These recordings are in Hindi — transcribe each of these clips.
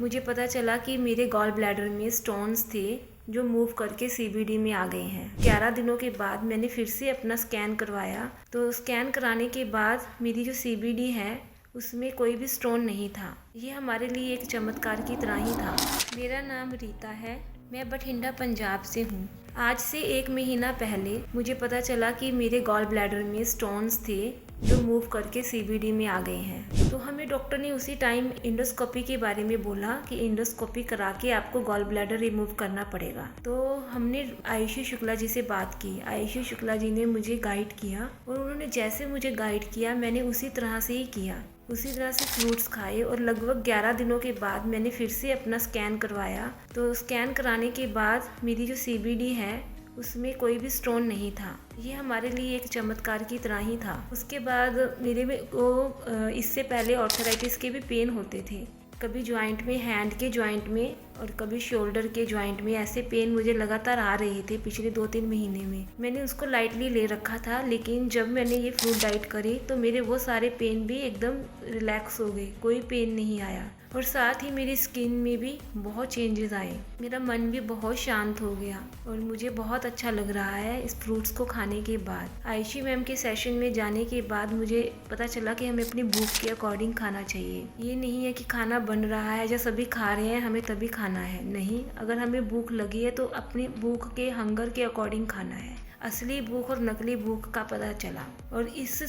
मुझे पता चला कि मेरे गॉल ब्लैडर में स्टोन्स थे जो मूव करके सीबीडी में आ गए हैं। 11 दिनों के बाद मैंने फिर से अपना स्कैन करवाया, तो स्कैन कराने के बाद मेरी जो सीबीडी है उसमें कोई भी स्टोन नहीं था। ये हमारे लिए एक चमत्कार की तरह ही था। मेरा नाम रीता है, मैं बठिंडा पंजाब से हूँ। आज से 1 महीना पहले मुझे पता चला कि मेरे गॉल ब्लैडर में स्टोन्स थे जो मूव करके सीबीडी में आ गए हैं। तो हमें डॉक्टर ने उसी टाइम इंडोस्कोपी के बारे में बोला कि इंडोस्कोपी करा के आपको गॉल ब्लैडर रिमूव करना पड़ेगा। तो हमने आयुषी शुक्ला जी से बात की। आयुषी शुक्ला जी ने मुझे गाइड किया और उन्होंने जैसे मुझे गाइड किया मैंने उसी तरह से ही किया। उसी तरह से फ्रूट्स खाए और लगभग 11 दिनों के बाद मैंने फिर से अपना स्कैन करवाया। तो स्कैन कराने के बाद मेरी जो सीबीडी है उसमें कोई भी स्टोन नहीं था। ये हमारे लिए एक चमत्कार की तरह ही था। उसके बाद मेरे में को इससे पहले ऑर्थराइटिस के भी पेन होते थे, कभी जॉइंट में, हैंड के जॉइंट में और कभी शोल्डर के जॉइंट में। ऐसे पेन मुझे लगातार आ रहे थे पिछले 2-3 महीने में। मैंने उसको लाइटली ले रखा था, लेकिन जब मैंने ये फ्रूट डाइट करी तो मेरे वो सारे पेन भी एकदम रिलैक्स हो गए, कोई पेन नहीं आया। और साथ ही मेरी स्किन में भी बहुत चेंजेस आए, मेरा मन भी बहुत शांत हो गया और मुझे बहुत अच्छा लग रहा है इस फ्रूट्स को खाने के बाद। आयुषी मैम के सेशन में जाने के बाद मुझे पता चला कि हमें अपनी भूख के अकॉर्डिंग खाना चाहिए। ये नहीं है कि खाना बन रहा है या सभी खा रहे हैं हमें तभी खाना है, नहीं। अगर हमें भूख लगी है तो अपनी भूख के, हंगर के अकॉर्डिंग खाना है। असली भूख और नकली भूख का पता चला। और इस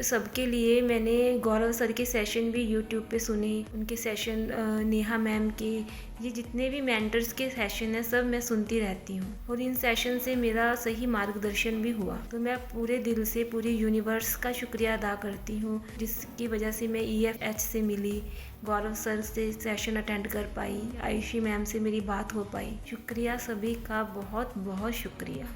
सबके लिए मैंने गौरव सर के सेशन भी यूट्यूब पे सुने, उनके सेशन, नेहा मैम के, ये जितने भी मेंटर्स के सेशन हैं सब मैं सुनती रहती हूँ और इन सेशन से मेरा सही मार्गदर्शन भी हुआ। तो मैं पूरे दिल से पूरी यूनिवर्स का शुक्रिया अदा करती हूँ जिसकी वजह से मैं EFH से मिली, गौरव सर से सेशन अटेंड कर पाई, आयुषी मैम से मेरी बात हो पाई। शुक्रिया सभी का, बहुत बहुत शुक्रिया।